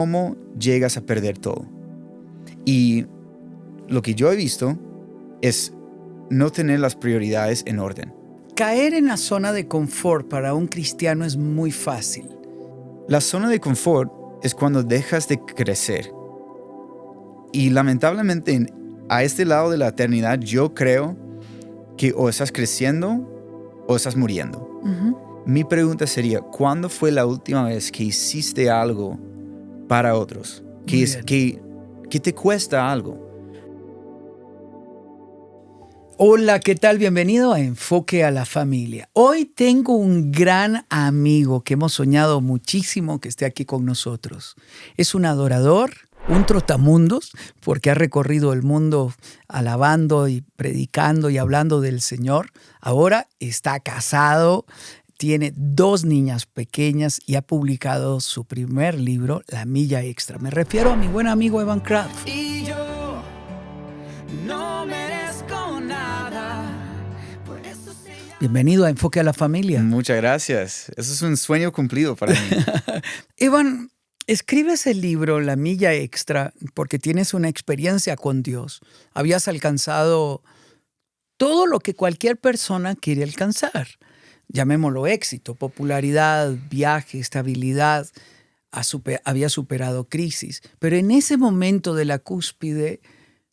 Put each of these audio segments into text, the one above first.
cómo llegas a perder todo. Y lo que yo he visto es no tener las prioridades en orden. Caer en la zona de confort para un cristiano es muy fácil. La zona de confort es cuando dejas de crecer. Y lamentablemente a este lado de la eternidad yo creo que o estás creciendo o estás muriendo. Mi pregunta sería, ¿cuándo fue la última vez que hiciste algo para otros? Que te cuesta algo. Hola, ¿qué tal? Bienvenido a Enfoque a la Familia. Hoy tengo un gran amigo que hemos soñado muchísimo que esté aquí con nosotros. Es un adorador, un trotamundos, porque ha recorrido el mundo alabando y predicando y hablando del Señor. Ahora está casado, tiene 2 niñas pequeñas y ha publicado su primer libro, La Milla Extra. Me refiero a mi buen amigo Evan Kraft. Y yo no merezco nada. Por eso Bienvenido a Enfoque a la Familia. Muchas gracias. Eso es un sueño cumplido para mí. Evan, escribes el libro La Milla Extra porque tienes una experiencia con Dios. Habías alcanzado todo lo que cualquier persona quiere alcanzar. Llamémoslo éxito, popularidad, viaje, estabilidad. Había superado crisis. Pero en ese momento de la cúspide,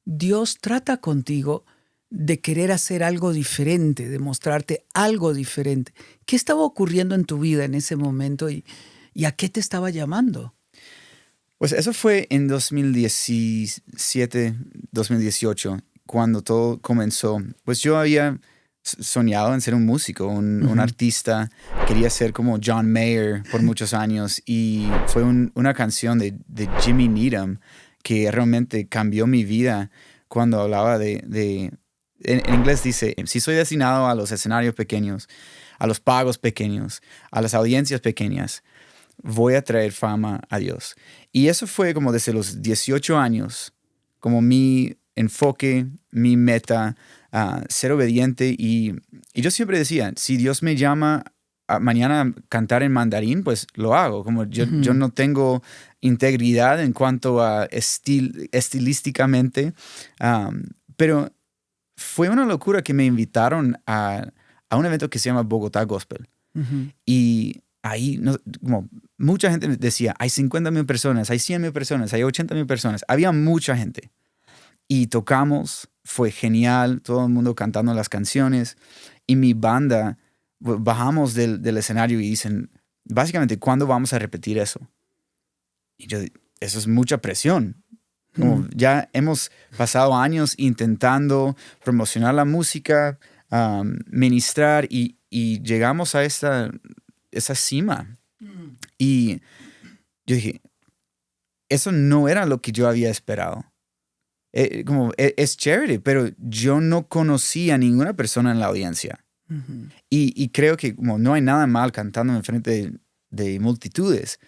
Dios trata contigo de querer hacer algo diferente, de mostrarte algo diferente. ¿Qué estaba ocurriendo en tu vida en ese momento y a qué te estaba llamando? Pues eso fue en 2017, 2018, cuando todo comenzó. Pues yo había soñado en ser un músico, un artista. Quería ser como John Mayer por muchos años. Y fue una canción de Jimmy Needham que realmente cambió mi vida cuando hablaba en inglés dice, si soy destinado a los escenarios pequeños, a los pagos pequeños, a las audiencias pequeñas, voy a traer fama a Dios. Y eso fue como desde los 18 años, como mi enfoque, mi meta, ser obediente. Y yo siempre decía, si Dios me llama mañana a cantar en mandarín, pues lo hago. Como yo no tengo integridad en cuanto a estilísticamente, pero fue una locura que me invitaron a un evento que se llama Bogotá Gospel. Y ahí, como mucha gente decía, hay 50,000 personas, hay 100,000 personas, hay 80,000 personas. Había mucha gente. Y tocamos, fue genial, todo el mundo cantando las canciones. Y mi banda, bajamos del escenario y dicen, básicamente, ¿cuándo vamos a repetir eso? Y yo, eso es mucha presión. Como ya hemos pasado años intentando promocionar la música, ministrar y llegamos a esa cima. Y yo dije, eso no era lo que yo había esperado. Es chévere, pero yo no conocía a ninguna persona en la audiencia. Y creo que como no hay nada mal cantando en frente de multitudes,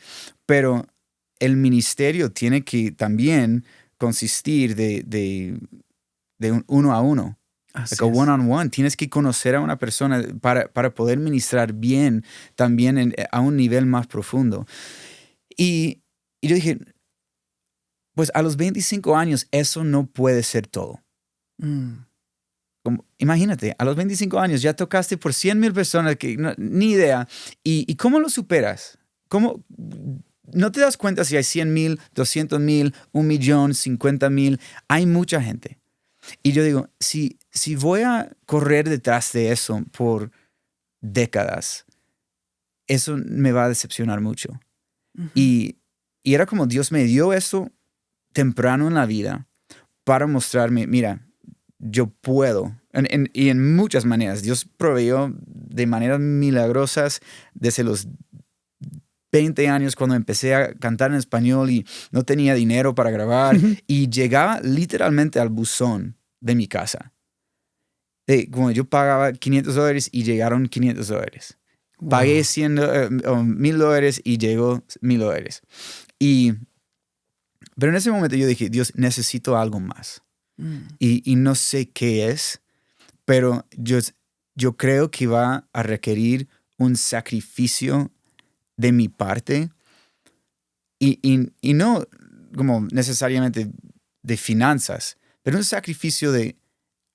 pero el ministerio tiene que también consistir de un uno a uno. Like a one-on-one. Tienes que conocer a una persona para poder ministrar bien también a un nivel más profundo. Y yo dije, pues a los 25 años eso no puede ser todo. Imagínate, a los 25 años ya tocaste por 100,000 personas que ni idea. ¿Y cómo lo superas? ¿Cómo? No te das cuenta si hay 100,000, 200,000, 1,000,000, 50,000. Hay mucha gente. Y yo digo, si voy a correr detrás de eso por décadas, eso me va a decepcionar mucho. Y era como Dios me dio eso temprano en la vida para mostrarme, mira, yo puedo. Y en muchas maneras. Dios proveyó de maneras milagrosas desde los 20 años cuando empecé a cantar en español y no tenía dinero para grabar. Y llegaba literalmente al buzón de mi casa. Como yo pagaba $500 y llegaron $500. Wow. Pagué $100,000 y llegó $1,000. Pero en ese momento yo dije, Dios, necesito algo más. Y no sé qué es, pero yo creo que va a requerir un sacrificio de mi parte Y no como necesariamente de finanzas, pero un sacrificio de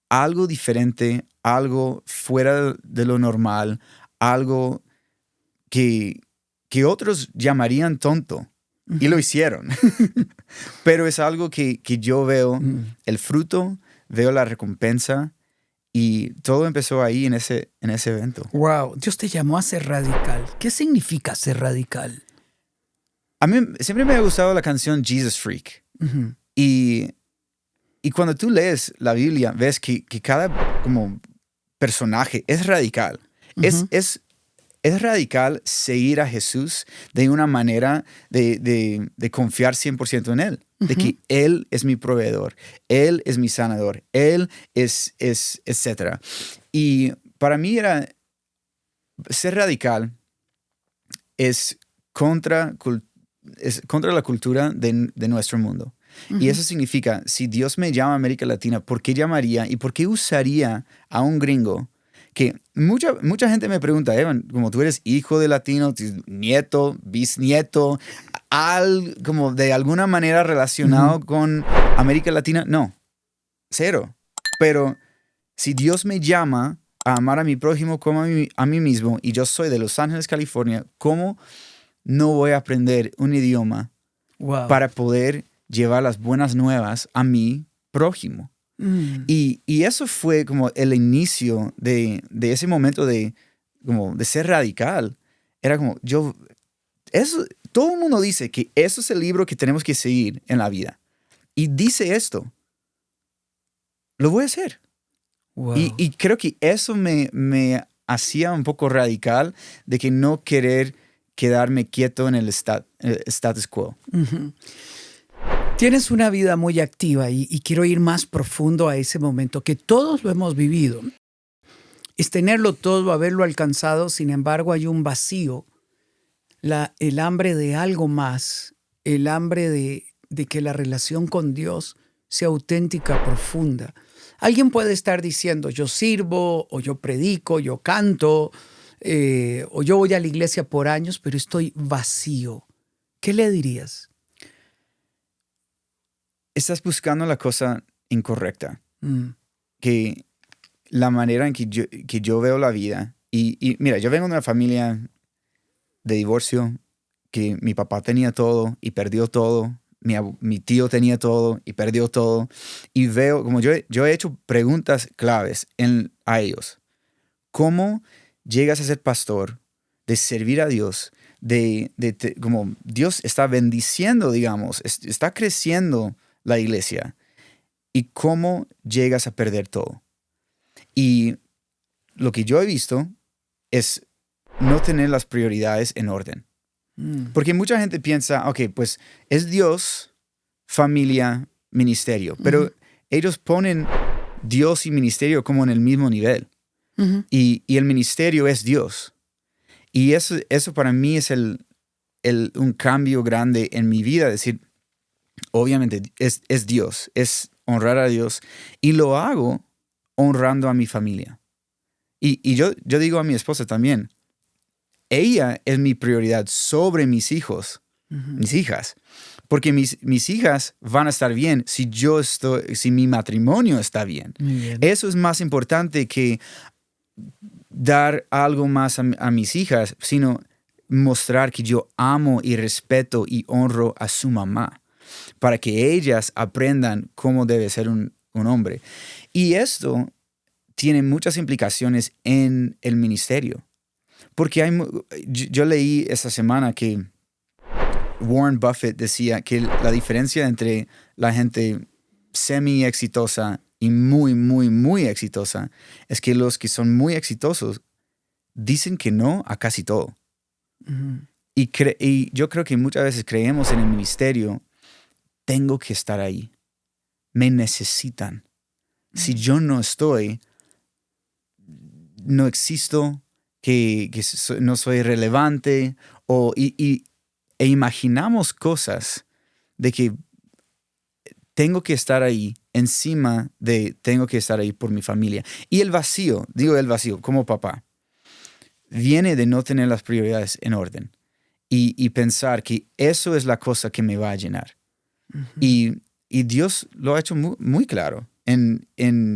algo diferente, algo fuera de lo normal, algo que otros llamarían tonto. Y lo hicieron. Pero es algo que yo veo el fruto, veo la recompensa, y todo empezó ahí en ese evento. Wow, Dios te llamó a ser radical. ¿Qué significa ser radical? A mí siempre me ha gustado la canción Jesus Freak. Ujú. Y cuando tú lees la Biblia, ves que cada como personaje es radical. Ujú. Es radical seguir a Jesús de una manera de confiar 100% en Él. De que Él es mi proveedor, Él es mi sanador, Él es etc. Y para mí ser radical es contra la cultura de nuestro mundo. Y eso significa, si Dios me llama a América Latina, ¿por qué llamaría y por qué usaría a un gringo? Que mucha gente me pregunta, Evan, como tú eres hijo de latino, nieto, bisnieto, como de alguna manera relacionado con América Latina. No, cero. Pero si Dios me llama a amar a mi prójimo como a mí mismo, y yo soy de Los Ángeles, California, ¿cómo no voy a aprender un idioma para poder llevar las buenas nuevas a mi prójimo? Y eso fue como el inicio de ese momento de ser radical. Era como, todo el mundo dice que eso es el libro que tenemos que seguir en la vida. Y dice esto. Lo voy a hacer. Wow. Y creo que eso me hacía un poco radical, de que no querer quedarme quieto en el status quo. Tienes una vida muy activa y quiero ir más profundo a ese momento que todos lo hemos vivido. Es tenerlo todo, haberlo alcanzado, sin embargo hay un vacío, el hambre de algo más, el hambre de que la relación con Dios sea auténtica, profunda. Alguien puede estar diciendo, yo sirvo, o yo predico, yo canto, o yo voy a la iglesia por años, pero estoy vacío. ¿Qué le dirías? Estás buscando la cosa incorrecta. Que la manera en que yo veo la vida, y mira, yo vengo de una familia de divorcio, que mi papá tenía todo y perdió todo, mi tío tenía todo y perdió todo, y veo, como yo he hecho preguntas claves a ellos. ¿Cómo llegas a ser pastor, de servir a Dios, como Dios está bendiciendo, digamos, está creciendo la iglesia, y cómo llegas a perder todo? Y lo que yo he visto es no tener las prioridades en orden. Porque mucha gente piensa, ok, pues es Dios, familia, ministerio. Pero ellos ponen Dios y ministerio como en el mismo nivel. Y el ministerio es Dios. Y eso para mí es un cambio grande en mi vida. Decir, obviamente es Dios, es honrar a Dios. Y lo hago honrando a mi familia. Y yo digo a mi esposa también, ella es mi prioridad sobre mis hijos, mis hijas. Porque mis hijas van a estar bien si mi matrimonio está bien. Eso es más importante que dar algo más a mis hijas, sino mostrar que yo amo y respeto y honro a su mamá, para que ellas aprendan cómo debe ser un hombre. Y esto tiene muchas implicaciones en el ministerio. Porque yo leí esta semana que Warren Buffett decía que la diferencia entre la gente semi-exitosa y muy, muy, muy exitosa es que los que son muy exitosos dicen que no a casi todo. Y yo creo que muchas veces creemos en el ministerio, tengo que estar ahí. Me necesitan. Si yo no estoy, no existo, que no soy relevante, e imaginamos cosas de que tengo que estar ahí encima de tengo que estar ahí por mi familia. Y el vacío como papá, viene de no tener las prioridades en orden. y pensar que eso es la cosa que me va a llenar. Y Dios lo ha hecho muy, muy claro en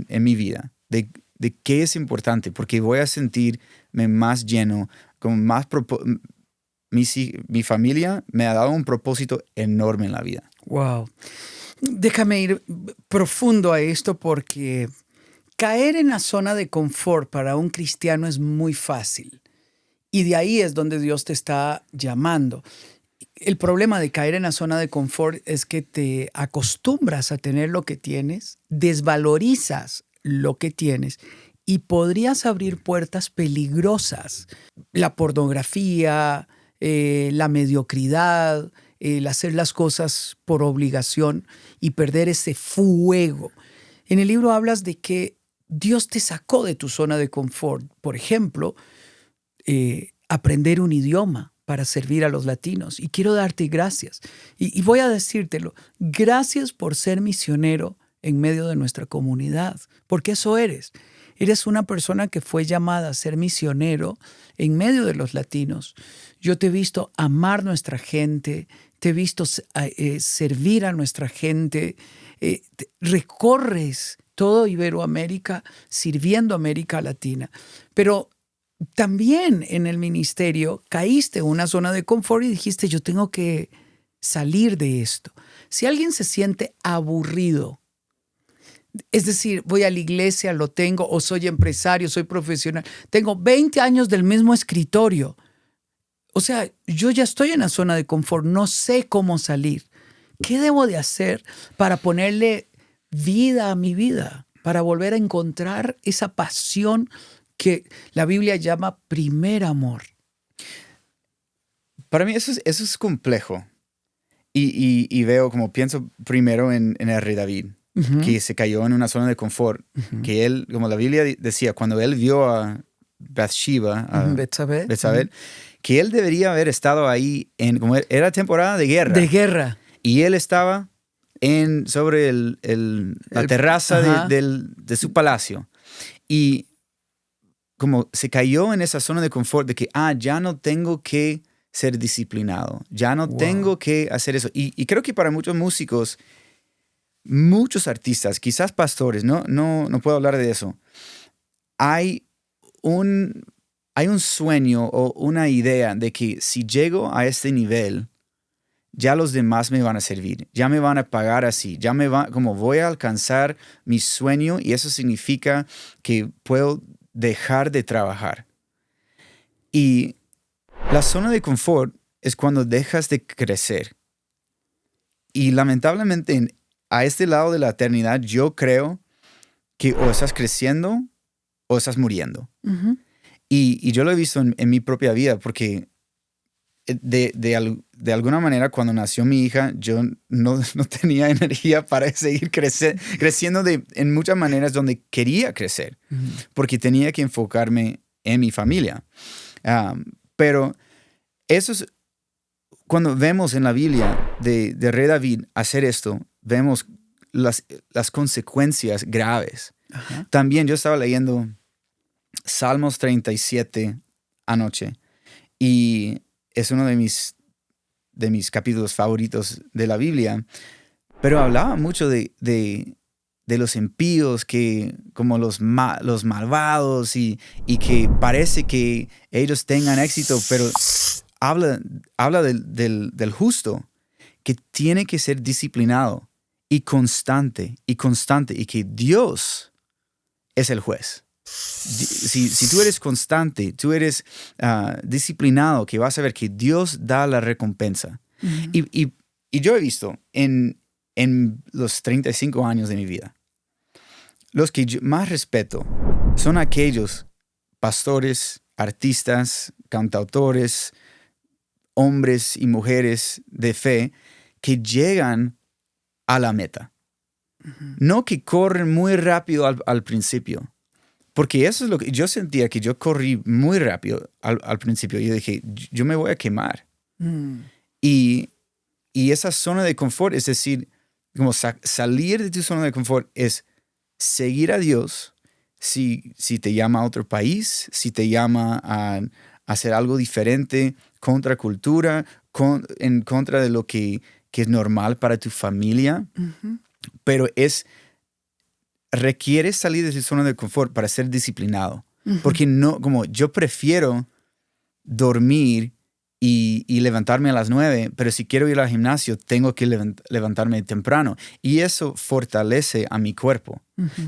mi vida, de qué es importante, porque voy a sentirme más lleno, con más mi familia me ha dado un propósito enorme en la vida. Wow. Déjame ir profundo a esto porque caer en la zona de confort para un cristiano es muy fácil. Y de ahí es donde Dios te está llamando. El problema de caer en la zona de confort es que te acostumbras a tener lo que tienes, desvalorizas lo que tienes y podrías abrir puertas peligrosas. La pornografía, la mediocridad, el hacer las cosas por obligación y perder ese fuego. En el libro hablas de que Dios te sacó de tu zona de confort. Por ejemplo, aprender un idioma para servir a los latinos. Y quiero darte gracias. Y voy a decírtelo. Gracias por ser misionero en medio de nuestra comunidad. Porque eso eres. Eres una persona que fue llamada a ser misionero en medio de los latinos. Yo te he visto amar nuestra gente, te he visto servir a nuestra gente, recorres todo Iberoamérica sirviendo a América Latina. Pero también en el ministerio caíste en una zona de confort y dijiste, yo tengo que salir de esto. Si alguien se siente aburrido, es decir, voy a la iglesia, lo tengo, o soy empresario, soy profesional, tengo 20 años del mismo escritorio. O sea, yo ya estoy en la zona de confort, no sé cómo salir. ¿Qué debo de hacer para ponerle vida a mi vida? Para volver a encontrar esa pasión que la Biblia llama primer amor. Para mí eso es complejo. Y veo, como pienso primero en el rey David, que se cayó en una zona de confort, que él, como la Biblia decía, cuando él vio a Bathsheba, a Betsabé, que él debería haber estado ahí, como era temporada de guerra. De guerra. Y él estaba sobre la terraza de su palacio. Y como se cayó en esa zona de confort de que, ya no tengo que ser disciplinado, ya no tengo que hacer eso. Y creo que para muchos músicos, muchos artistas, quizás pastores, no puedo hablar de eso, hay un sueño o una idea de que si llego a este nivel, ya los demás me van a servir, ya me van a pagar así, como voy a alcanzar mi sueño y eso significa que puedo dejar de trabajar. Y la zona de confort es cuando dejas de crecer. Y lamentablemente a este lado de la eternidad yo creo que o estás creciendo o estás muriendo. Y yo lo he visto en mi propia vida porque de alguna manera cuando nació mi hija yo no tenía energía para seguir creciendo en muchas maneras donde quería crecer porque tenía que enfocarme en mi familia. Pero eso es cuando vemos en la Biblia de rey David hacer esto, vemos las consecuencias graves. También yo estaba leyendo Salmos 37 anoche y es uno de mis capítulos favoritos de la Biblia, pero hablaba mucho de los impíos, como los malvados y que parece que ellos tengan éxito, pero habla del justo que tiene que ser disciplinado y constante y que Dios es el juez. Si tú eres constante, tú eres disciplinado, que vas a ver que Dios da la recompensa. Y yo he visto en los 35 años de mi vida, los que yo más respeto son aquellos pastores, artistas, cantautores, hombres y mujeres de fe que llegan a la meta. No que corren muy rápido al principio. Porque eso es lo que yo sentía, que yo corrí muy rápido al principio. Yo dije, yo me voy a quemar. Y esa zona de confort, es decir, como salir de tu zona de confort es seguir a Dios si te llama a otro país, si te llama a hacer algo diferente contra cultura, en contra de lo que es normal para tu familia, pero requiere salir de su zona de confort para ser disciplinado. Porque no, como yo prefiero dormir y levantarme a las 9, pero si quiero ir al gimnasio, tengo que levantarme temprano. Y eso fortalece a mi cuerpo.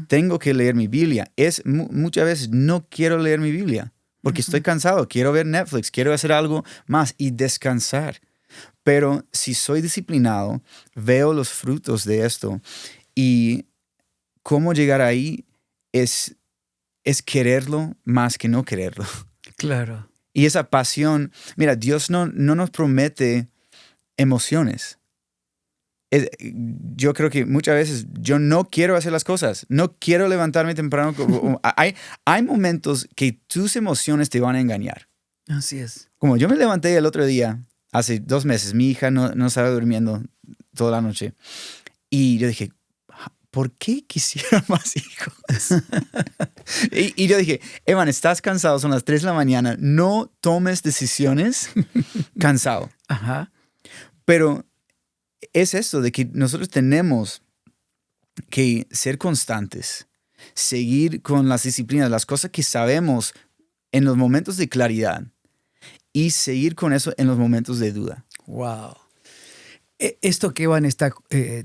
Tengo que leer mi Biblia. Muchas veces no quiero leer mi Biblia porque estoy cansado. Quiero ver Netflix, quiero hacer algo más y descansar. Pero si soy disciplinado, veo los frutos de esto. Y cómo llegar ahí es quererlo más que no quererlo. Claro. Y esa pasión, mira, Dios no nos promete emociones. Yo creo que muchas veces yo no quiero hacer las cosas, no quiero levantarme temprano. Hay momentos que tus emociones te van a engañar. Así es. Como yo me levanté el otro día, hace 2 meses, mi hija no estaba durmiendo toda la noche. Y yo dije, ¿por qué quisiera más hijos? y yo dije, Evan, estás cansado, son las 3 de la mañana, no tomes decisiones cansado. Ajá. Pero es esto de que nosotros tenemos que ser constantes, seguir con las disciplinas, las cosas que sabemos en los momentos de claridad y seguir con eso en los momentos de duda. Wow. Esto que Evan está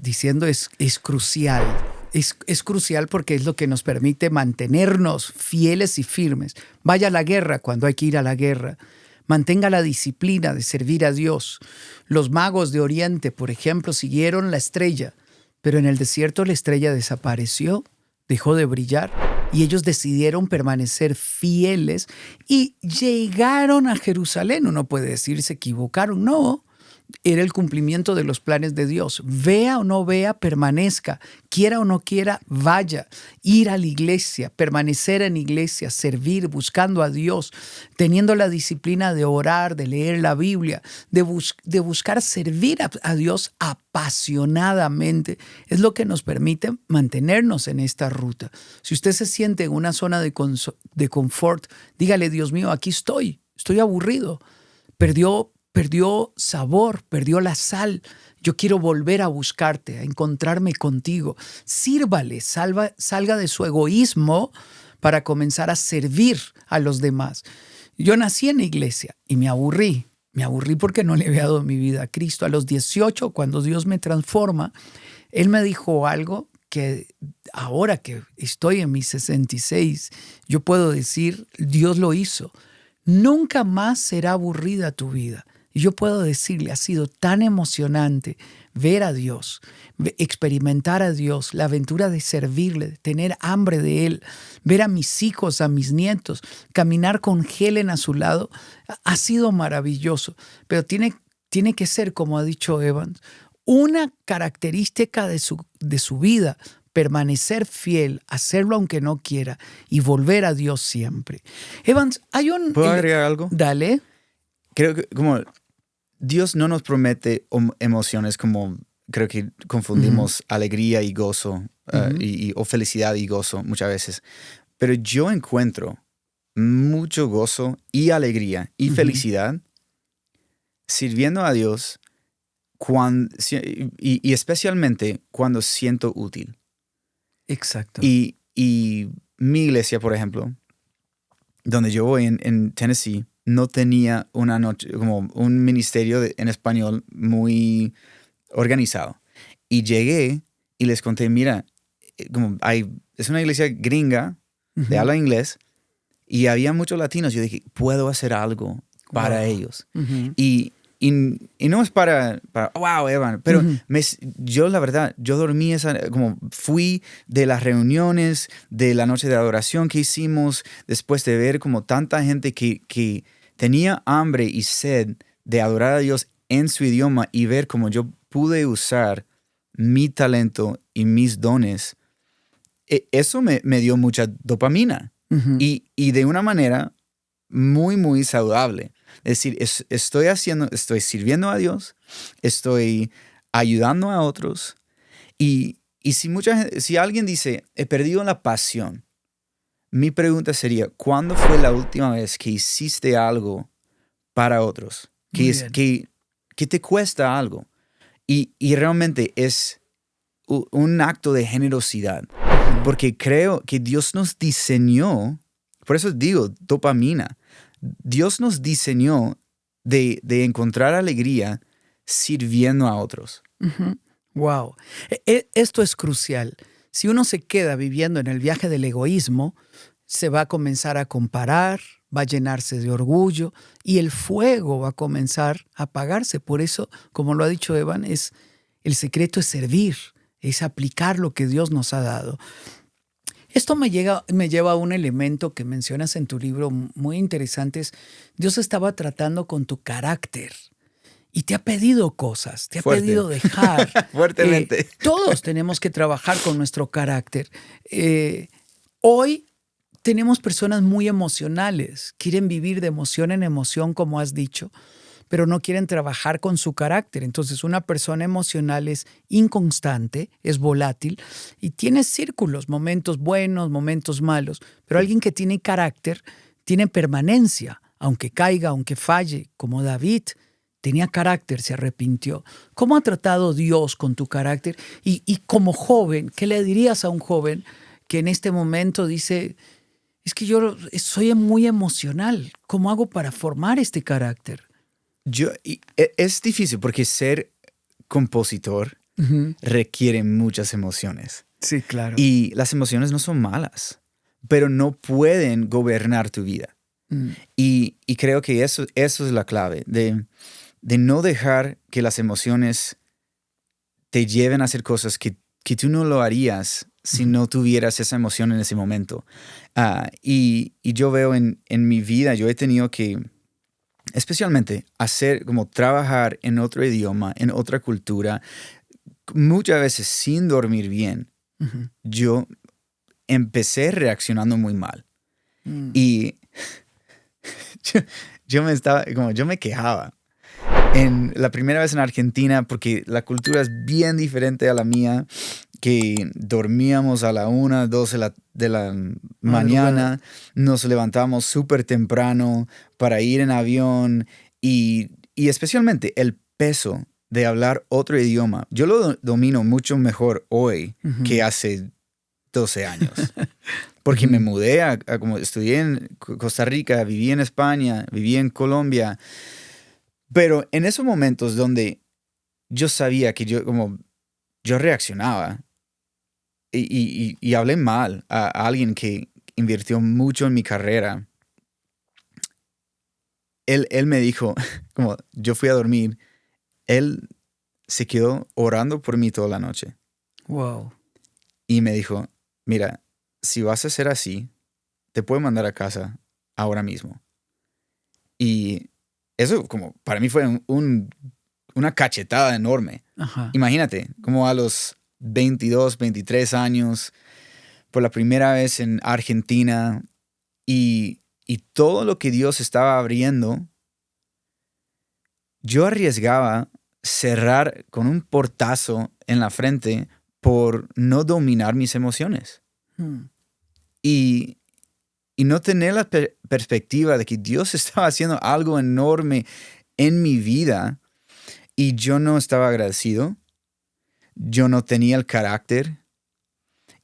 diciendo es crucial. Es crucial porque es lo que nos permite mantenernos fieles y firmes. Vaya a la guerra cuando hay que ir a la guerra. Mantenga la disciplina de servir a Dios. Los magos de Oriente, por ejemplo, siguieron la estrella, pero en el desierto la estrella desapareció, dejó de brillar y ellos decidieron permanecer fieles y llegaron a Jerusalén. Uno puede decir se equivocaron, no. Era el cumplimiento de los planes de Dios. Vea o no vea, permanezca. Quiera o no quiera, vaya. Ir a la iglesia, permanecer en iglesia, servir, buscando a Dios, teniendo la disciplina de orar, de leer la Biblia, de buscar servir a Dios apasionadamente. Es lo que nos permite mantenernos en esta ruta. Si usted se siente en una zona de confort, dígale, Dios mío, aquí estoy aburrido. Perdió sabor, perdió la sal. Yo quiero volver a buscarte, a encontrarme contigo. Sírvale, salga de su egoísmo para comenzar a servir a los demás. Yo nací en la iglesia y me aburrí. Me aburrí porque no le había dado mi vida a Cristo. A los 18, cuando Dios me transforma, Él me dijo algo que ahora que estoy en mis 66, yo puedo decir, Dios lo hizo. Nunca más será aburrida tu vida. Y yo puedo decirle, ha sido tan emocionante ver a Dios, experimentar a Dios, la aventura de servirle, de tener hambre de Él, ver a mis hijos, a mis nietos, caminar con Helen a su lado. Ha sido maravilloso, pero tiene que ser, como ha dicho Evans, una característica de su vida, permanecer fiel, hacerlo aunque no quiera y volver a Dios siempre. Evans, hay un... ¿Puedo agregar algo? Dale. Creo que como Dios no nos promete emociones como creo que confundimos alegría y gozo o felicidad y gozo muchas veces. Pero yo encuentro mucho gozo y alegría y felicidad sirviendo a Dios y especialmente cuando siento útil. Exacto. Y mi iglesia, por ejemplo, donde yo voy en Tennessee, no tenía como un ministerio en español muy organizado. Y llegué y les conté, mira, es una iglesia gringa de habla inglés y había muchos latinos. Yo dije, puedo hacer algo para ellos. Y no es para wow, Evan, pero yo la verdad, yo dormí como fui de las reuniones, de la noche de adoración que hicimos, después de ver como tanta gente que tenía hambre y sed de adorar a Dios en su idioma y ver cómo yo pude usar mi talento y mis dones. Eso me dio mucha dopamina y de una manera muy, muy saludable. Es decir, estoy sirviendo a Dios, estoy ayudando a otros. Y si alguien dice, he perdido la pasión, mi pregunta sería, ¿cuándo fue la última vez que hiciste algo para otros? que te cuesta algo. Y realmente es un acto de generosidad. Porque creo que Dios nos diseñó, por eso digo dopamina, Dios nos diseñó de encontrar alegría sirviendo a otros. Wow. Esto es crucial. Si uno se queda viviendo en el viaje del egoísmo, se va a comenzar a comparar, va a llenarse de orgullo y el fuego va a comenzar a apagarse. Por eso, como lo ha dicho Evan, el secreto es servir, es aplicar lo que Dios nos ha dado. Esto me lleva a un elemento que mencionas en tu libro muy interesante. Dios estaba tratando con tu carácter y te ha pedido cosas, te ha pedido dejar. Fuertemente. Todos tenemos que trabajar con nuestro carácter. Hoy tenemos personas muy emocionales, quieren vivir de emoción en emoción, como has dicho, pero no quieren trabajar con su carácter. Entonces, una persona emocional es inconstante, es volátil y tiene círculos, momentos buenos, momentos malos. Pero alguien que tiene carácter tiene permanencia, aunque caiga, aunque falle, como David. Tenía carácter, se arrepintió. ¿Cómo ha tratado Dios con tu carácter? Y como joven, ¿qué le dirías a un joven que en este momento dice, es que yo soy muy emocional? ¿Cómo hago para formar este carácter? Es difícil porque ser compositor requiere muchas emociones. Sí, claro. Y las emociones no son malas, pero no pueden gobernar tu vida. Y creo que eso es la clave, de no dejar que las emociones te lleven a hacer cosas que tú no lo harías si no tuvieras esa emoción en ese momento. Y yo veo en mi vida, yo he tenido que especialmente trabajar en otro idioma, en otra cultura, muchas veces sin dormir bien. Yo empecé reaccionando muy mal. Y yo me quejaba. En la primera vez en Argentina, porque la cultura es bien diferente a la mía, que dormíamos a la 1, 2 de la mañana, nos levantamos súper temprano para ir en avión y especialmente el peso de hablar otro idioma. Yo lo domino mucho mejor hoy que hace 12 años. Porque me mudé como estudié en Costa Rica, viví en España, viví en Colombia. Pero en esos momentos donde yo sabía que yo reaccionaba y hablé mal a alguien que invirtió mucho en mi carrera, él me dijo, como yo fui a dormir, él se quedó orando por mí toda la noche. Wow. Y me dijo, mira, si vas a ser así, te puedo mandar a casa ahora mismo. Y eso como para mí fue una cachetada enorme. Ajá. Imagínate, como a los 22, 23 años, por la primera vez en Argentina, y todo lo que Dios estaba abriendo, yo arriesgaba cerrar con un portazo en la frente por no dominar mis emociones. Y no tener la perspectiva de que Dios estaba haciendo algo enorme en mi vida y yo no estaba agradecido. Yo no tenía el carácter.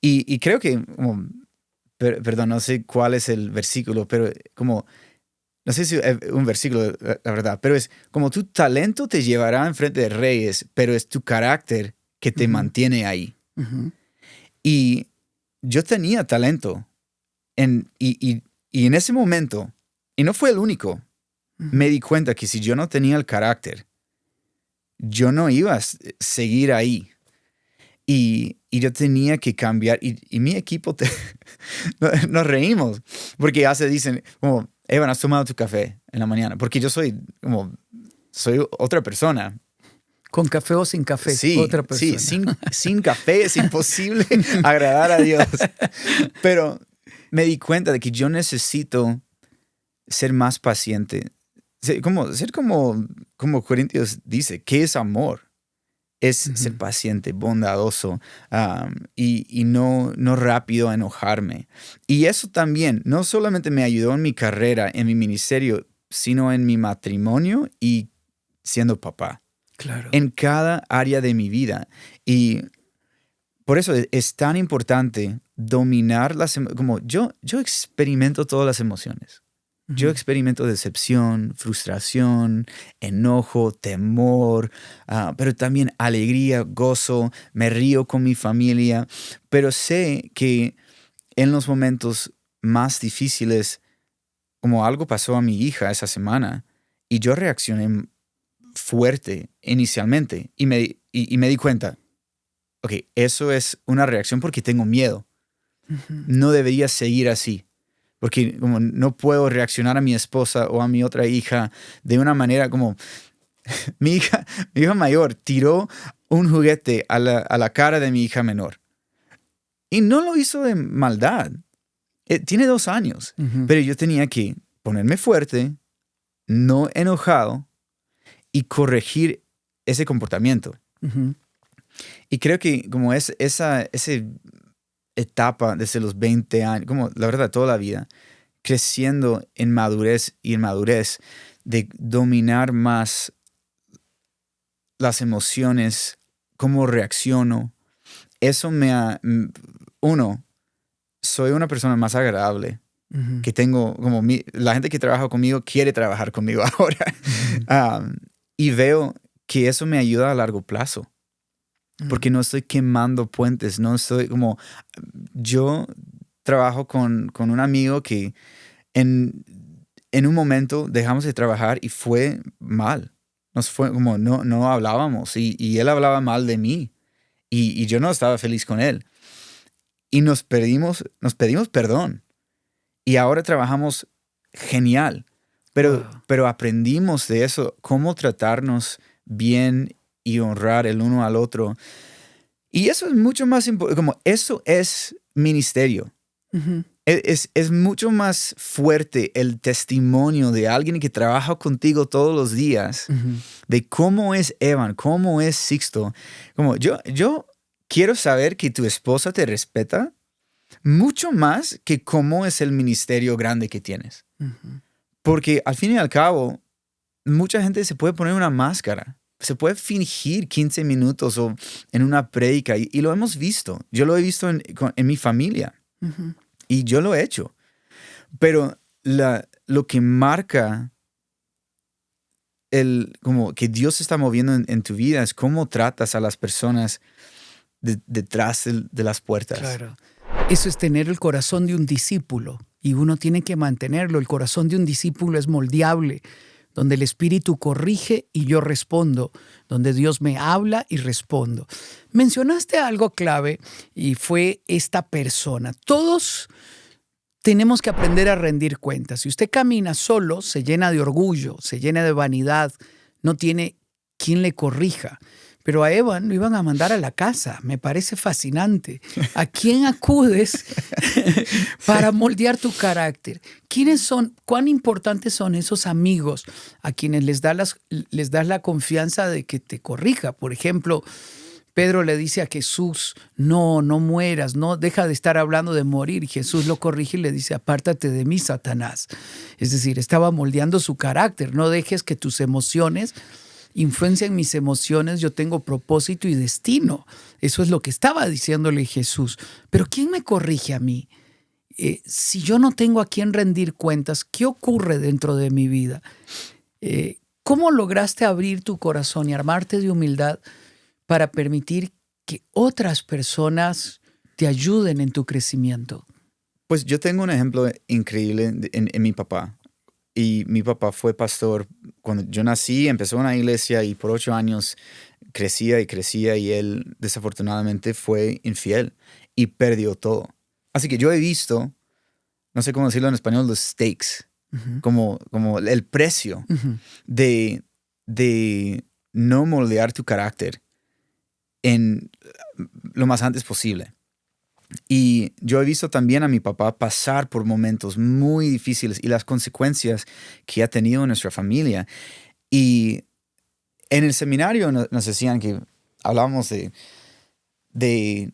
Y creo que, perdón, no sé cuál es el versículo, pero no sé si es un versículo, la verdad, pero es como tu talento te llevará enfrente de reyes, pero es tu carácter que te mantiene ahí. Y yo tenía talento. Y en ese momento, y no fue el único, me di cuenta que si yo no tenía el carácter, yo no iba a seguir ahí. Y yo tenía que cambiar. Y mi equipo, nos reímos, porque ya se dicen, como, Evan, ¿has tomado tu café en la mañana? Porque yo soy otra persona. ¿Con café o sin café? Sí, otra persona. Sí, sin café es imposible agradar a Dios. Pero me di cuenta de que yo necesito ser más paciente. Ser como Corintios dice, ¿qué es amor? Es ser paciente, bondadoso y no rápido a enojarme. Y eso también no solamente me ayudó en mi carrera, en mi ministerio, sino en mi matrimonio y siendo papá. Claro. En cada área de mi vida. Y por eso es tan importante dominar las emociones. Como yo experimento todas las emociones. Yo experimento decepción, frustración, enojo, temor, pero también alegría, gozo, me río con mi familia. Pero sé que en los momentos más difíciles, como algo pasó a mi hija esa semana, y yo reaccioné fuerte inicialmente y me di cuenta, ok, eso es una reacción porque tengo miedo. No debería seguir así. Porque como no puedo reaccionar a mi esposa o a mi otra hija de una manera como... mi hija mayor tiró un juguete a la cara de mi hija menor. Y no lo hizo de maldad. Tiene 2 años. Pero yo tenía que ponerme fuerte, no enojado, y corregir ese comportamiento. Y creo que como esa etapa desde los 20 años, como la verdad toda la vida, creciendo en madurez y en madurez, de dominar más las emociones, cómo reacciono, eso soy una persona más agradable, que tengo, como la gente que trabaja conmigo quiere trabajar conmigo ahora. Y veo que eso me ayuda a largo plazo. Porque no estoy quemando puentes, no estoy como... Yo trabajo con un amigo que en un momento dejamos de trabajar y fue mal. Nos fue como no hablábamos y él hablaba mal de mí y yo no estaba feliz con él. Y nos pedimos perdón. Y ahora trabajamos genial. Pero aprendimos de eso, cómo tratarnos bien y honrar el uno al otro. Y eso es mucho más importante, como eso es ministerio. Es mucho más fuerte el testimonio de alguien que trabaja contigo todos los días, de cómo es Evan, cómo es Sixto. Como yo quiero saber que tu esposa te respeta mucho más que cómo es el ministerio grande que tienes. Porque al fin y al cabo, mucha gente se puede poner una máscara. Se puede fingir 15 minutos o en una prédica y lo hemos visto. Yo lo he visto en mi familia y yo lo he hecho. Pero lo que marca como que Dios se está moviendo en tu vida es cómo tratas a las personas detrás de las puertas. Claro. Eso es tener el corazón de un discípulo y uno tiene que mantenerlo. El corazón de un discípulo es moldeable, donde el Espíritu corrige y yo respondo, donde Dios me habla y respondo. Mencionaste algo clave y fue esta persona. Todos tenemos que aprender a rendir cuentas. Si usted camina solo, se llena de orgullo, se llena de vanidad, no tiene quien le corrija. Pero a Evan lo iban a mandar a la casa. Me parece fascinante. ¿A quién acudes para moldear tu carácter? ¿Quiénes son? ¿Cuán importantes son esos amigos a quienes les das la confianza de que te corrija? Por ejemplo, Pedro le dice a Jesús, no mueras, no, deja de estar hablando de morir. Jesús lo corrige y le dice, apártate de mí, Satanás. Es decir, estaba moldeando su carácter. No dejes que tus emociones influencian mis emociones, yo tengo propósito y destino. Eso es lo que estaba diciéndole Jesús. Pero ¿quién me corrige a mí? Si yo no tengo a quién rendir cuentas, ¿qué ocurre dentro de mi vida? ¿Cómo lograste abrir tu corazón y armarte de humildad para permitir que otras personas te ayuden en tu crecimiento? Pues yo tengo un ejemplo increíble en mi papá. Y mi papá fue pastor. Cuando yo nací, empezó una iglesia y por 8 años crecía y él desafortunadamente fue infiel y perdió todo. Así que yo he visto, no sé cómo decirlo en español, los stakes, como el precio de no moldear tu carácter en lo más antes posible. Y yo he visto también a mi papá pasar por momentos muy difíciles y las consecuencias que ha tenido en nuestra familia. Y en el seminario nos decían que hablábamos de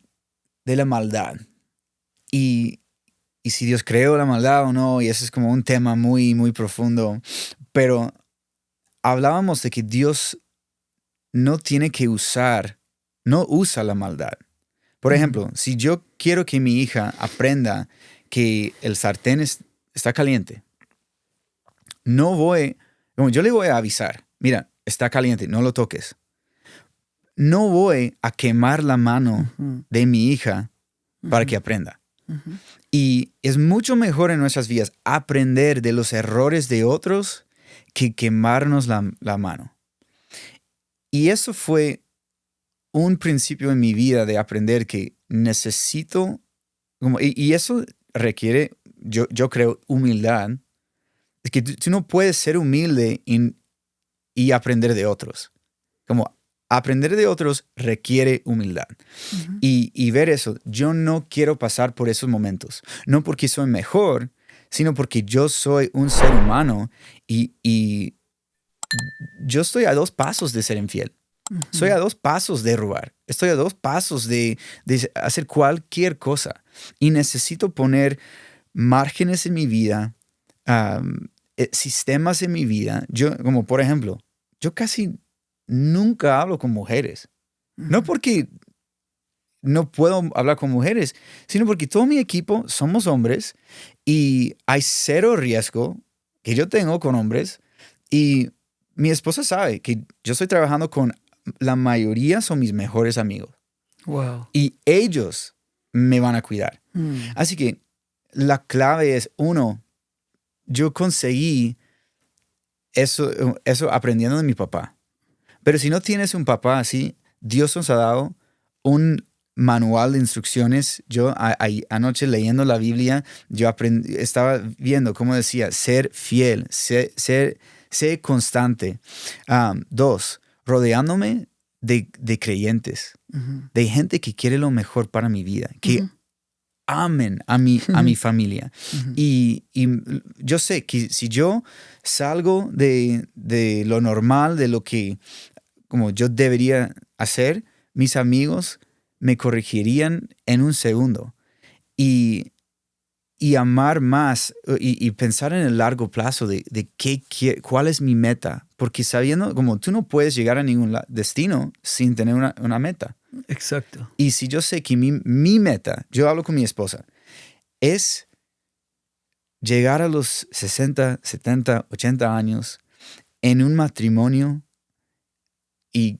la maldad. Y si Dios creó la maldad o no, y eso es como un tema muy, muy profundo. Pero hablábamos de que Dios no usa la maldad. Por ejemplo, si yo quiero que mi hija aprenda que el sartén está caliente, yo le voy a avisar, mira, está caliente, no lo toques. No voy a quemar la mano de mi hija para que aprenda. Y es mucho mejor en nuestras vidas aprender de los errores de otros que quemarnos la mano. Y eso fue un principio en mi vida de aprender que necesito, y eso requiere, yo creo, humildad. Es que tú no puedes ser humilde y aprender de otros. Como aprender de otros requiere humildad. Y ver eso, yo no quiero pasar por esos momentos. No porque soy mejor, sino porque yo soy un ser humano y yo estoy a 2 pasos de ser infiel. Soy a 2 pasos de robar. Estoy a 2 pasos de hacer cualquier cosa. Y necesito poner márgenes en mi vida, sistemas en mi vida. Como por ejemplo, yo casi nunca hablo con mujeres. No porque no puedo hablar con mujeres, sino porque todo mi equipo somos hombres y hay 0 riesgo que yo tengo con hombres. Y mi esposa sabe que yo estoy trabajando con la mayoría son mis mejores amigos. Wow. Y ellos me van a cuidar. Así que la clave es, 1, yo conseguí eso aprendiendo de mi papá. Pero si no tienes un papá así, Dios nos ha dado un manual de instrucciones. Yo anoche leyendo la Biblia, estaba viendo cómo decía, ser fiel, ser constante. 2, rodeándome de creyentes, de gente que quiere lo mejor para mi vida, que amen a mi familia. Y yo sé que si yo salgo de lo normal, de lo que como yo debería hacer, mis amigos me corregirían en un segundo. Y amar más y pensar en el largo plazo de cuál es mi meta. Porque sabiendo, como tú no puedes llegar a ningún destino sin tener una meta. Exacto. Y si yo sé que mi meta, yo hablo con mi esposa, es llegar a los 60, 70, 80 años en un matrimonio y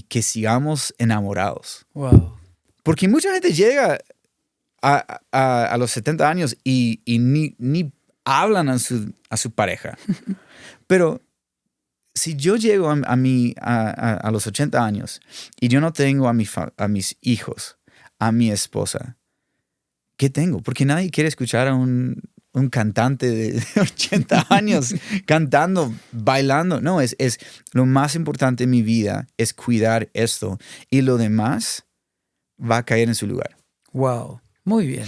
que sigamos enamorados. Wow. Porque mucha gente llega a los 70 años y ni hablan a su pareja. Pero si yo llego a los 80 años y yo no tengo a mis hijos, a mi esposa, ¿qué tengo? Porque nadie quiere escuchar a un cantante de 80 años cantando, bailando. No, es lo más importante en mi vida es cuidar esto. Y lo demás va a caer en su lugar. Wow. Muy bien.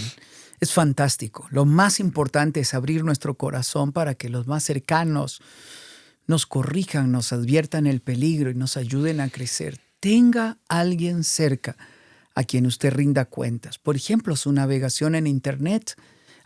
Es fantástico. Lo más importante es abrir nuestro corazón para que los más cercanos nos corrijan, nos adviertan el peligro y nos ayuden a crecer. Tenga alguien cerca a quien usted rinda cuentas. Por ejemplo, su navegación en Internet.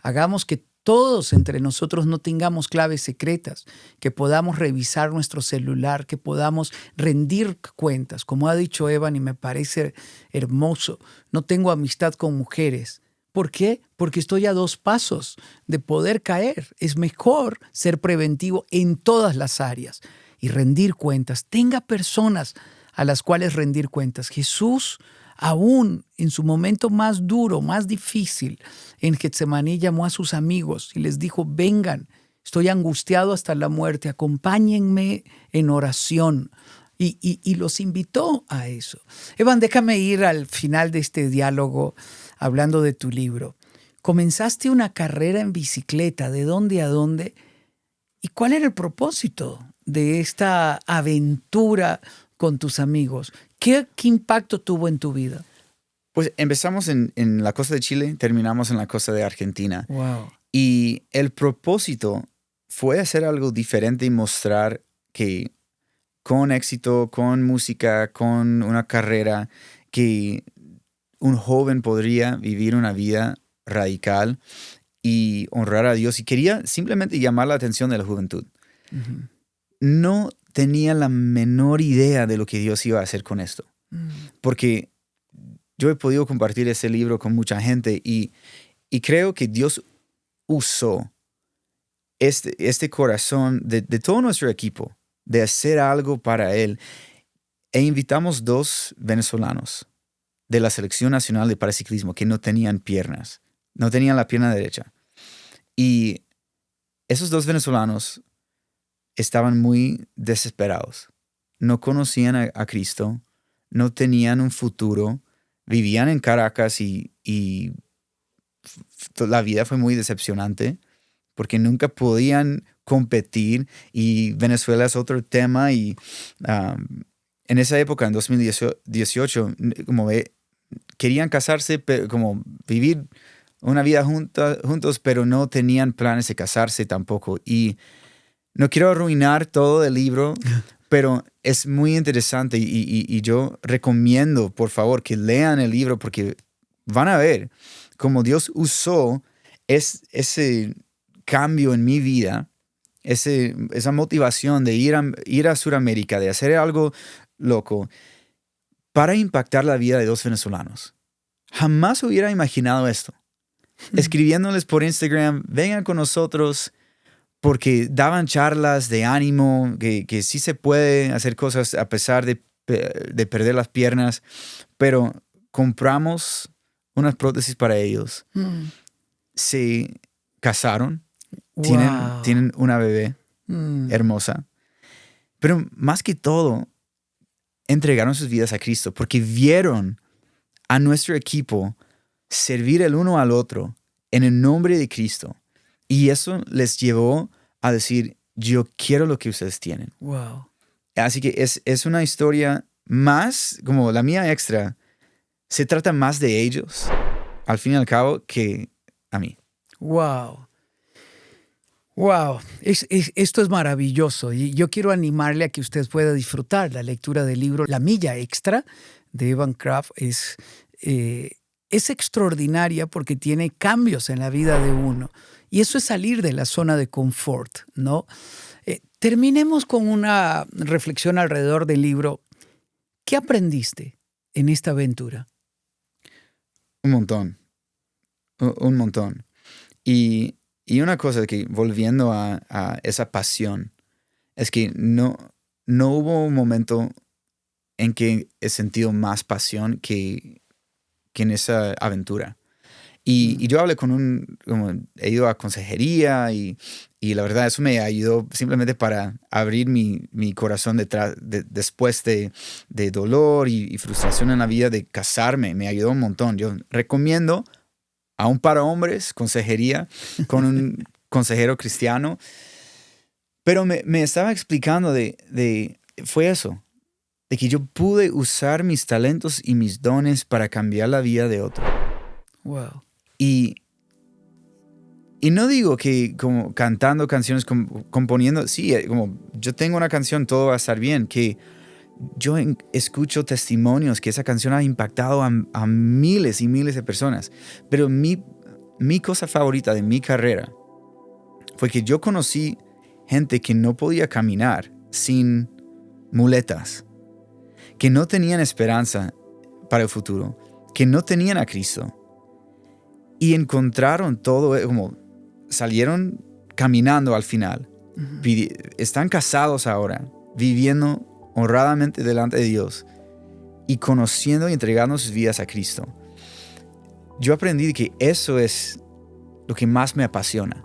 Hagamos que todos entre nosotros no tengamos claves secretas, que podamos revisar nuestro celular, que podamos rendir cuentas. Como ha dicho Evan, y me parece hermoso, no tengo amistad con mujeres. ¿Por qué? Porque estoy a 2 pasos de poder caer. Es mejor ser preventivo en todas las áreas y rendir cuentas. Tenga personas a las cuales rendir cuentas. Jesús, aún en su momento más duro, más difícil, en Getsemaní llamó a sus amigos y les dijo, vengan, estoy angustiado hasta la muerte, acompáñenme en oración. Y los invitó a eso. Evan, déjame ir al final de este diálogo hablando de tu libro. Comenzaste una carrera en bicicleta, ¿de dónde a dónde? ¿Y cuál era el propósito de esta aventura con tus amigos? ¿Qué impacto tuvo en tu vida? Pues empezamos en la costa de Chile, terminamos en la costa de Argentina. Wow. Y el propósito fue hacer algo diferente y mostrar que con éxito, con música, con una carrera, que un joven podría vivir una vida radical y honrar a Dios. Y quería simplemente llamar la atención de la juventud. No tenía la menor idea de lo que Dios iba a hacer con esto. Porque yo he podido compartir ese libro con mucha gente y creo que Dios usó este corazón de todo nuestro equipo, de hacer algo para Él. E invitamos 2 venezolanos de la Selección Nacional de Paraciclismo que no tenían piernas, no tenían la pierna derecha. Y esos 2 venezolanos estaban muy desesperados. No conocían a Cristo, no tenían un futuro, vivían en Caracas y la vida fue muy decepcionante porque nunca podían competir y Venezuela es otro tema y en esa época, en 2018, como querían casarse, pero como vivir una vida juntos, pero no tenían planes de casarse tampoco. Y no quiero arruinar todo el libro, pero es muy interesante y yo recomiendo, por favor, que lean el libro porque van a ver cómo Dios usó ese cambio en mi vida, esa motivación de ir a Sudamérica, de hacer algo loco, para impactar la vida de 2 venezolanos. Jamás hubiera imaginado esto. Escribiéndoles por Instagram, vengan con nosotros, porque daban charlas de ánimo, que sí se puede hacer cosas a pesar de perder las piernas, pero compramos unas prótesis para ellos. Se casaron, Wow. tienen una bebé hermosa, pero más que todo, entregaron sus vidas a Cristo porque vieron a nuestro equipo servir el uno al otro en el nombre de Cristo. Y eso les llevó a decir, yo quiero lo que ustedes tienen. Wow. Así que es una historia más, como la mía extra, se trata más de ellos, al fin y al cabo, que a mí. Wow. Wow, esto es maravilloso y yo quiero animarle a que usted pueda disfrutar la lectura del libro La Milla Extra de Evan Craft. Es extraordinaria porque tiene cambios en la vida de uno y eso es salir de la zona de confort, ¿no? Terminemos con una reflexión alrededor del libro. ¿Qué aprendiste en esta aventura? Un montón. Un montón. Y una cosa que, volviendo a esa pasión, es que no hubo un momento en que he sentido más pasión que en esa aventura. Y yo hablé como he ido a consejería y la verdad eso me ayudó simplemente para abrir mi corazón después de dolor y frustración en la vida de casarme. Me ayudó un montón. Yo recomiendo aún para hombres, consejería con un consejero cristiano. Pero me estaba explicando fue eso, de que yo pude usar mis talentos y mis dones para cambiar la vida de otro. Wow. Y no digo que como cantando canciones, componiendo, sí, como yo tengo una canción, todo va a estar bien, que yo escucho testimonios que esa canción ha impactado a miles y miles de personas. Pero mi cosa favorita de mi carrera fue que yo conocí gente que no podía caminar sin muletas, que no tenían esperanza para el futuro, que no tenían a Cristo. Y encontraron todo, como salieron caminando al final. Están casados ahora, viviendo honradamente delante de Dios y conociendo y entregando sus vidas a Cristo. Yo aprendí que eso es lo que más me apasiona.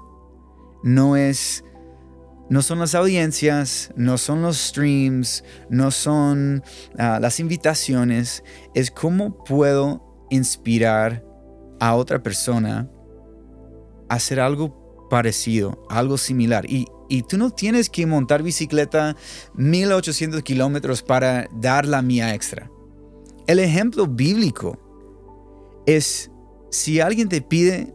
No son las audiencias, no son los streams, no son las invitaciones. Es cómo puedo inspirar a otra persona a hacer algo parecido, algo similar. Y tú no tienes que montar bicicleta 1800 kilómetros para dar la mía extra. El ejemplo bíblico es, si alguien te pide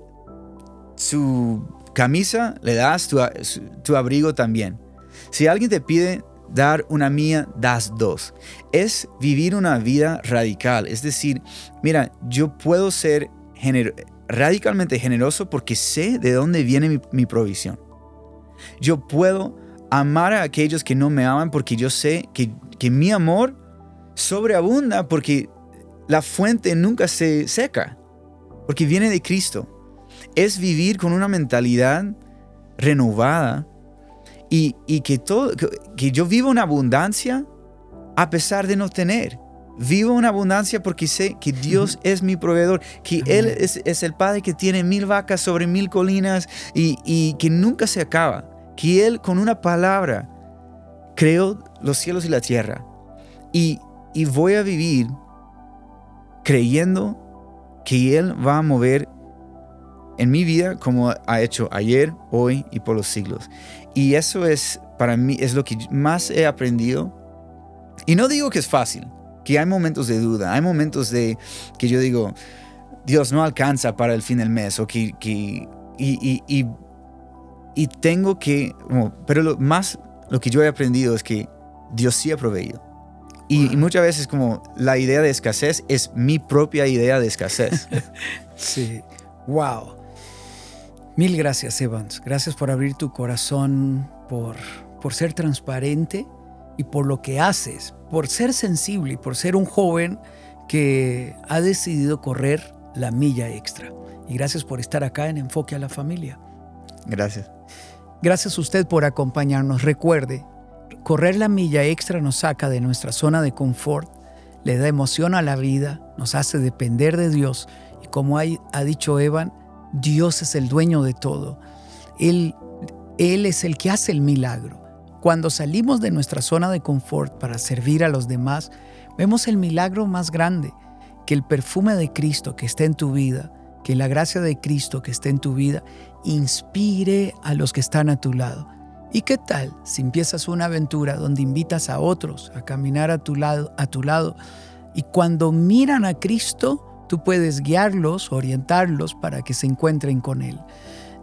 su camisa, le das tu abrigo también. Si alguien te pide dar una mía, das 2. Es vivir una vida radical. Es decir, mira, yo puedo ser radicalmente generoso porque sé de dónde viene mi provisión. Yo puedo amar a aquellos que no me aman, porque yo sé que mi amor sobreabunda, porque la fuente nunca se seca, porque viene de Cristo. Es vivir con una mentalidad renovada y que yo vivo una abundancia a pesar de no tener. Vivo una abundancia porque sé que Dios es mi proveedor, que Él es el Padre que tiene 1000 vacas sobre 1000 colinas y que nunca se acaba. Que Él con una palabra creó los cielos y la tierra. Y voy a vivir creyendo que Él va a mover en mi vida como ha hecho ayer, hoy y por los siglos. Y eso es, para mí, es lo que más he aprendido. Y no digo que es fácil, que hay momentos de duda, hay momentos de que yo digo, Dios no alcanza para el fin del mes, o y tengo que, pero lo que yo he aprendido es que Dios sí ha proveído. Y muchas veces como la idea de escasez es mi propia idea de escasez. Sí, wow. Mil gracias, Evans. Gracias por abrir tu corazón, por ser transparente y por lo que haces, por ser sensible y por ser un joven que ha decidido correr la milla extra. Y gracias por estar acá en Enfoque a la Familia. Gracias. Gracias a usted por acompañarnos. Recuerde, correr la milla extra nos saca de nuestra zona de confort, le da emoción a la vida, nos hace depender de Dios. Y como ha dicho Evan, Dios es el dueño de todo. Él es el que hace el milagro. Cuando salimos de nuestra zona de confort para servir a los demás, vemos el milagro más grande, que el perfume de Cristo que está en tu vida, que la gracia de Cristo que está en tu vida, inspire a los que están a tu lado. ¿Y qué tal si empiezas una aventura donde invitas a otros a caminar a tu lado y cuando miran a Cristo, tú puedes guiarlos, orientarlos para que se encuentren con Él?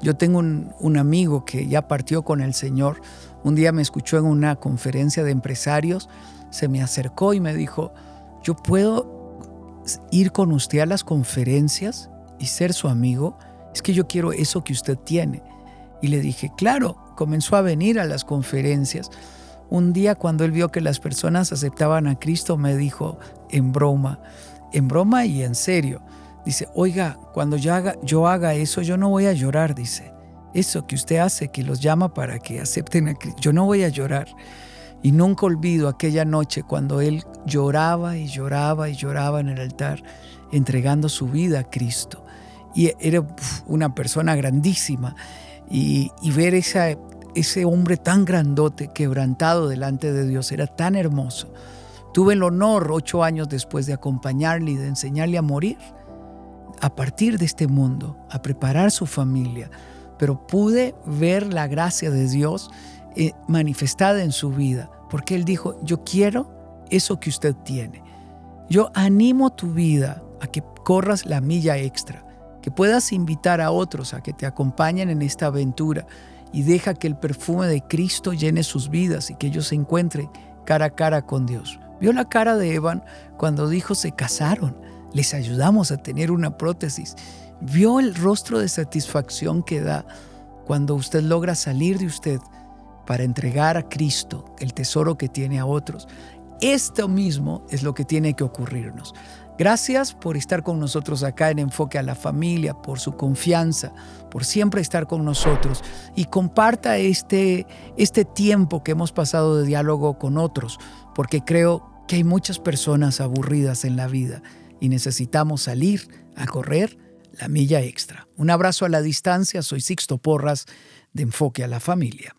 Yo tengo un amigo que ya partió con el Señor. Un día me escuchó en una conferencia de empresarios, se me acercó y me dijo, ¿yo puedo ir con usted a las conferencias y ser su amigo? Es que yo quiero eso que usted tiene. Y le dije, claro. Comenzó a venir a las conferencias. Un día cuando él vio que las personas aceptaban a Cristo, me dijo en broma y en serio, dice, oiga, cuando yo haga eso, yo no voy a llorar, dice. Eso que usted hace, que los llama para que acepten a Cristo, yo no voy a llorar. Y nunca olvido aquella noche cuando él lloraba y lloraba y lloraba en el altar, entregando su vida a Cristo. Y era una persona grandísima. Y ver ese hombre tan grandote, quebrantado delante de Dios, era tan hermoso. Tuve el honor 8 años después de acompañarle y de enseñarle a morir, a partir de este mundo, a preparar su familia. Pero pude ver la gracia de Dios manifestada en su vida, porque Él dijo, yo quiero eso que usted tiene. Yo animo tu vida a que corras la milla extra, que puedas invitar a otros a que te acompañen en esta aventura y deja que el perfume de Cristo llene sus vidas y que ellos se encuentren cara a cara con Dios. Vio la cara de Evan cuando dijo se casaron, les ayudamos a tener una prótesis. Vio el rostro de satisfacción que da cuando usted logra salir de usted para entregar a Cristo el tesoro que tiene a otros. Esto mismo es lo que tiene que ocurrirnos. Gracias por estar con nosotros acá en Enfoque a la Familia, por su confianza, por siempre estar con nosotros. Y comparta este tiempo que hemos pasado de diálogo con otros, porque creo que hay muchas personas aburridas en la vida y necesitamos salir a correr la milla extra. Un abrazo a la distancia. Soy Sixto Porras de Enfoque a la Familia.